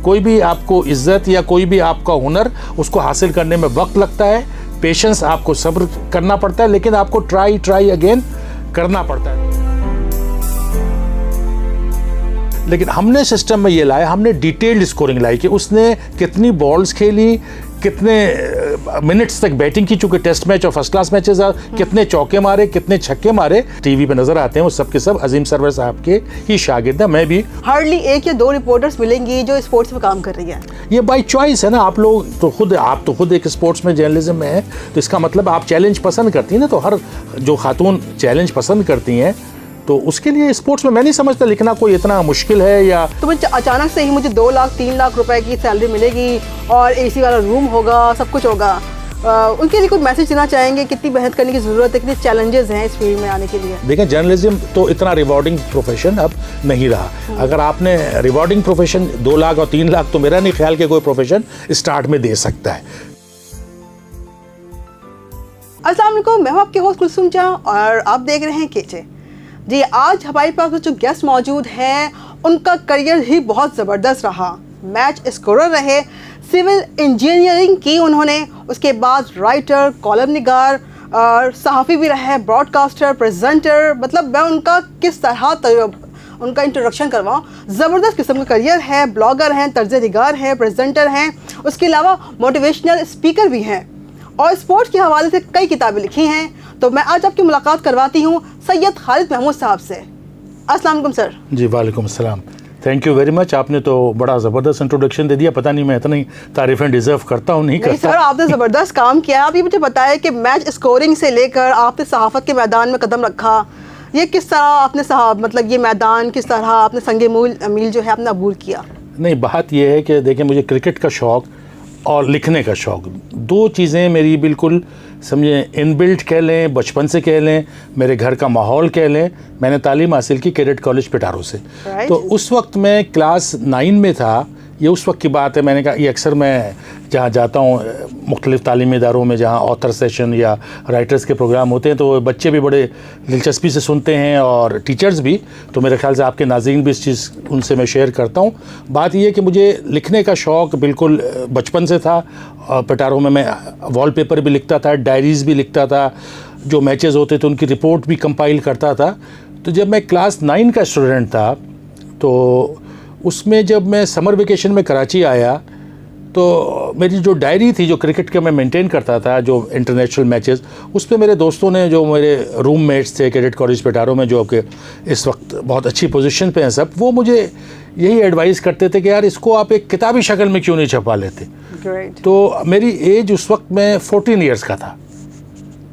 कोई भी आपको इज्जत या कोई भी आपका हुनर उसको हासिल करने में वक्त लगता है, पेशेंस, आपको सब्र करना पड़ता है, लेकिन आपको ट्राई अगेन करना पड़ता है। लेकिन हमने सिस्टम में ये लाया, हमने डिटेल्ड स्कोरिंग लाई कि उसने कितनी बॉल्स खेली, कितने मिनट्स तक बैटिंग की, चूंकि टेस्ट मैच और फर्स्ट क्लास मैचेस, कितने चौके मारे, कितने छक्के मारे, टीवी पे नजर आते हैं वो सब के सब अजीम सरवर साहब के ही शागिर्द हैं। मैं भी हार्डली 1 या 2 रिपोर्टर्स मिलेंगी जो स्पोर्ट्स में काम कर रही है। ये बाय चॉइस है ना, आप लोग तो खुद एक स्पोर्ट्स में जर्नलिज्म में है, तो इसका मतलब आप चैलेंज पसंद करती हैं ना, तो हर जो खातून चैलेंज पसंद करती हैं तो उसके लिए स्पोर्ट्स में मैं नहीं समझता लिखना कोई इतना मुश्किल है। या तो अचानक से ही मुझे 2 लाख 3 लाख रुपए की सैलरी मिलेगी और एसी वाला रूम होगा, सब कुछ होगा, उनके लिए कोई मैसेज देना चाहेंगे? कितनी मेहनत करने की ज़रूरत है, कितने चैलेंजेस हैं इस फील्ड में आने के लिए? देखें, जर्नलिज्म तो इतना रिवॉर्डिंग प्रोफेशन अब नहीं रहा। अगर आपने रिवॉर्डिंग प्रोफेशन 2 लाख और 3 लाख, तो मेरा नहीं ख्याल कि कोई प्रोफेशन स्टार्ट में दे सकता है। अस्सलाम वालेकुम, मैं हूं आपके होस्ट कुलसुम जहां और आप देख रहे हैं केचे जी। आज हमारे पास जो गेस्ट मौजूद हैं उनका करियर ही बहुत ज़बरदस्त रहा। मैच स्कोरर रहे, सिविल इंजीनियरिंग की उन्होंने, उसके बाद राइटर, कॉलम निगार और सहाफ़ी भी रहे, ब्रॉडकास्टर, प्रेजेंटर। मतलब मैं उनका किस तरह उनका इंट्रोडक्शन करवाऊँ, ज़बरदस्त किस्म का करियर है। ब्लॉगर हैं, तर्ज़-ए-निगार हैं, प्रेजेंटर हैं, उसके अलावा मोटिवेशनल स्पीकर भी हैं और स्पोर्ट्स के हवाले से कई किताबें लिखी हैं। तो मैं आज आपकी मुलाकात करवाती हूँ सैयद खालिद महमूद साहब से। अस्सलाम वालेकुम सर। जी वालेकुम अस्सलाम, थैंक यू वेरी मच। आपने तो बड़ा ज़बरदस्त इंट्रोडक्शन दे दिया, पता नहीं मैं इतनी तारीफ़ें डिज़र्व करता हूँ नहीं करता। सर, आपने ज़बरदस्त काम किया। आप ये मुझे बताया कि मैच स्कोरिंग से लेकर आपने सहाफ़त के मैदान में कदम रखा, ये किस तरह आपने मतलब ये मैदान किस तरह आपने संगे मील जो है आपने अबूर किया? नहीं, बात यह है कि देखिए, मुझे क्रिकेट का शौक़ और लिखने का शौक़, 2 चीज़ें मेरी बिल्कुल समझे इनबिल्ट कह लें, बचपन से कह लें, मेरे घर का माहौल कह लें। मैंने तालीम हासिल की कैडेट कॉलेज पिटारो से। तो उस वक्त मैं क्लास 9 में था, ये उस वक्त की बात है। मैंने कहा ये अक्सर मैं जहाँ जाता हूँ मुख्तलिफ़ तालीमी इदारों में जहाँ ऑथर सेशन या राइटर्स के प्रोग्राम होते हैं, तो बच्चे भी बड़े दिलचस्पी से सुनते हैं और टीचर्स भी। तो मेरे ख्याल से आपके नाज़रीन भी इस चीज़ उनसे मैं शेयर करता हूँ। बात यह है कि मुझे लिखने का शौक़ बिल्कुल बचपन से था। पिटारो में मैं वॉलपेपर भी लिखता था, डायरीज़ भी लिखता था, जो मैचेस होते थे उनकी रिपोर्ट भी कंपाइल करता था। तो जब मैं क्लास 9 का स्टूडेंट था, तो उसमें जब मैं समर वेकेशन में कराची आया, तो मेरी जो डायरी थी, जो क्रिकेट के मैं मेंटेन करता था, जो इंटरनेशनल मैचेस, उस पे मेरे दोस्तों ने, जो मेरे रूममेट्स थे कैडेट कॉलेज पिटारो में, जो कि इस वक्त बहुत अच्छी पोजीशन पे हैं सब, वो मुझे यही एडवाइस करते थे कि यार इसको आप एक किताबी शक्ल में क्यों नहीं छपा लेते। तो मेरी एज उस वक्त में 14 ईयर्स का था।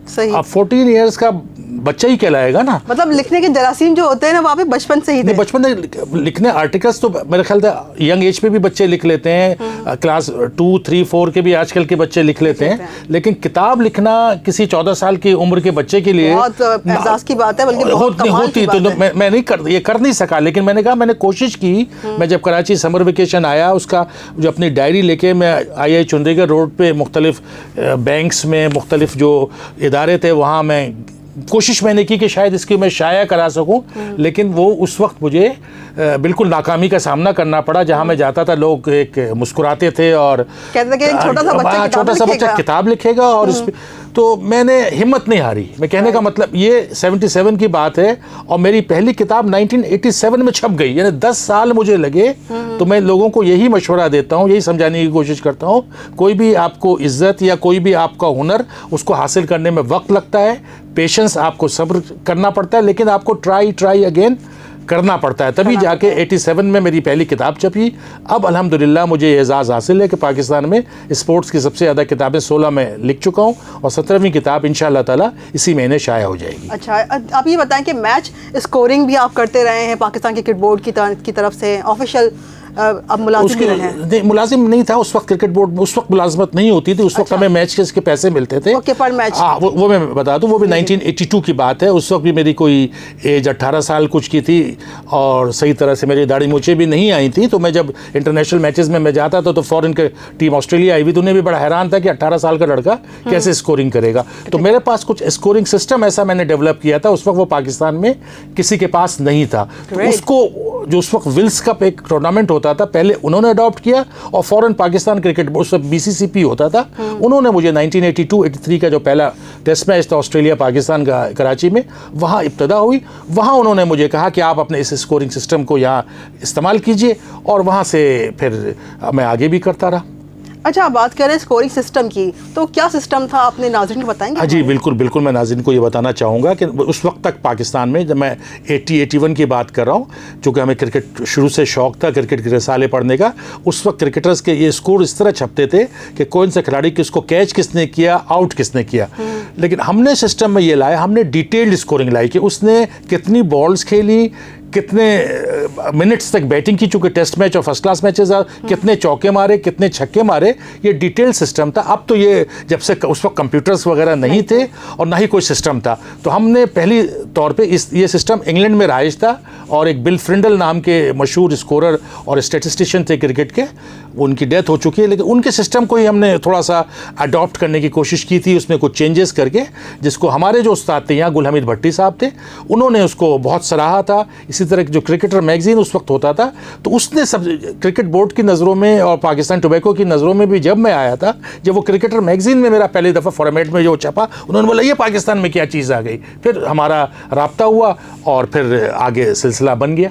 सही। अब 14 ईयर्स का बच्चा ही कहलाएगा ना। मतलब लिखने के जरासीम जो होते हैं ना, वहाँ पे बचपन से ही थे। बचपन में लिखने आर्टिकल्स तो मेरे ख्याल से यंग एज पे भी बच्चे लिख लेते हैं, क्लास 2, 3, 4 के भी आजकल के बच्चे लिख लेते हैं। लेकिन किताब लिखना किसी 14 साल की उम्र के बच्चे के लिए बहुत एहसास की बात है, बल्कि बहुत कमाल की बात है। मैं नहीं कर नहीं सका, लेकिन मैंने कहा, मैंने कोशिश की। मैं जब कराची समर वेकेशन आया, उसका जो अपनी डायरी लेके मैं आई चुंडीगढ़ रोड पे मुख्तलिफ बैंक्स में मुख्तलिफ जो इदारे थे, वहाँ मैं कोशिश मैंने की कि शायद इसकी मैं शाया करा सकूं। लेकिन वो उस वक्त मुझे बिल्कुल नाकामी का सामना करना पड़ा। जहां मैं जाता था लोग एक मुस्कुराते थे और कहते थे कि छोटा सा बच्चा किताब लिखेगा और तो मैंने हिम्मत नहीं हारी। मैं कहने का मतलब ये 77 की बात है और मेरी पहली किताब 1987 में छप गई, यानी 10 साल मुझे लगे। तो मैं लोगों को यही मशवरा देता हूँ, यही समझाने की कोशिश करता हूँ, कोई भी आपको इज्जत या कोई भी आपका हुनर उसको हासिल करने में वक्त लगता है, पेशेंस, आपको सब्र करना पड़ता है, लेकिन आपको ट्राई अगेन करना पड़ता है, तभी जाके 87 में मेरी पहली किताब छपी। अब अल्हम्दुलिल्लाह मुझे एजाज़ हासिल है कि पाकिस्तान में स्पोर्ट्स की सबसे ज़्यादा किताबें 16 में लिख चुका हूँ और 17वीं किताब इंशाअल्लाह ताला इसी महीने शाया हो जाएगी। अच्छा, आप ये बताएं कि मैच स्कोरिंग भी आप करते रहे हैं पाकिस्तान क्रिकेट बोर्ड की तरफ से, ऑफिशियल अब मुलाजिम भी रहे हैं? मुलाजिम नहीं था उस वक्त, क्रिकेट बोर्ड उस वक्त मुलाजमत नहीं होती थी। उस वक्त हमें मैच के इसके पैसे मिलते थे। ओके, पर मैच। हाँ, वो मैं बता दूं, वो भी 1982 की बात है। उस वक्त भी मेरी कोई एज 18 साल कुछ की थी और सही तरह से मेरी दाढ़ी मूछें भी नहीं आई थी। तो मैं जब इंटरनेशनल मैचेस में मैं जाता था तो फॉरेन के टीम ऑस्ट्रेलिया आई हुई, तो उन्हें भी बड़ा हैरान था कि 18 साल का लड़का कैसे स्कोरिंग करेगा। तो मेरे पास कुछ स्कोरिंग सिस्टम ऐसा मैंने डेवलप किया था। उस वक्त वो पाकिस्तान में किसी के पास नहीं था। उसको जो उस वक्त विल्स कप एक टूर्नामेंट होता होता था, पहले उन्होंने अडॉप्ट किया और फ़ौरन पाकिस्तान क्रिकेट बोर्ड, उस BCCP होता था, उन्होंने मुझे 1982-83 का जो पहला टेस्ट मैच था ऑस्ट्रेलिया पाकिस्तान का कराची में, वहाँ इब्तदा हुई। वहाँ उन्होंने मुझे कहा कि आप अपने इस स्कोरिंग सिस्टम को यहाँ इस्तेमाल कीजिए, और वहाँ से फिर मैं आगे भी करता रहा। अच्छा, बात करें स्कोरिंग सिस्टम की, तो क्या सिस्टम था अपने नाज़रीन को बताएंगे? हाँ जी, बिल्कुल बिल्कुल, मैं नाज़रीन को ये बताना चाहूँगा कि उस वक्त तक पाकिस्तान में, जब मैं 80-81 की बात कर रहा हूँ, चूँकि हमें क्रिकेट शुरू से शौक़ था क्रिकेट के रिसाले पढ़ने का, उस वक्त क्रिकेटर्स के ये स्कोर इस तरह छपते थे कि कौन सा खिलाड़ी किसको कैच किसने किया, आउट किसने किया। लेकिन हमने सिस्टम में ये लाया, हमने डिटेल्ड स्कोरिंग लाई कि उसने कितनी बॉल्स खेली, कितने मिनट्स तक बैटिंग की, चूँकि टेस्ट मैच और फर्स्ट क्लास मैचेस, कितने चौके मारे, कितने छक्के मारे, ये डिटेल सिस्टम था। अब तो ये जब से उस वक्त कंप्यूटर्स वगैरह नहीं थे और ना ही कोई सिस्टम था, तो हमने पहली तौर पे ये सिस्टम इंग्लैंड में राइज था, और एक बिल फ्रिंडल नाम के मशहूर स्कोरर और स्टैटिस्टिशियन थे क्रिकेट के, उनकी डेथ हो चुकी है, लेकिन उनके सिस्टम को ही हमने थोड़ा सा अडॉप्ट करने की कोशिश की थी, उसमें कुछ चेंजेस करके, जिसको हमारे जो उस्ताद थे यहाँ गुल हमीद भट्टी साहब थे, उन्होंने उसको बहुत सराहा था। इसी तरह जो क्रिकेटर मैगजीन उस वक्त होता था, तो उसने सब क्रिकेट बोर्ड की नज़रों में और पाकिस्तान टोबैको की नज़रों में भी, जब मैं आया था, जब वो क्रिकेटर मैगजीन में मेरा पहली दफ़ा फॉर्मेट में जो छपा, उन्होंने बोला ये पाकिस्तान में क्या चीज़ आ गई। फिर हमारा राब्ता हुआ और फिर आगे सिलसिला बन गया।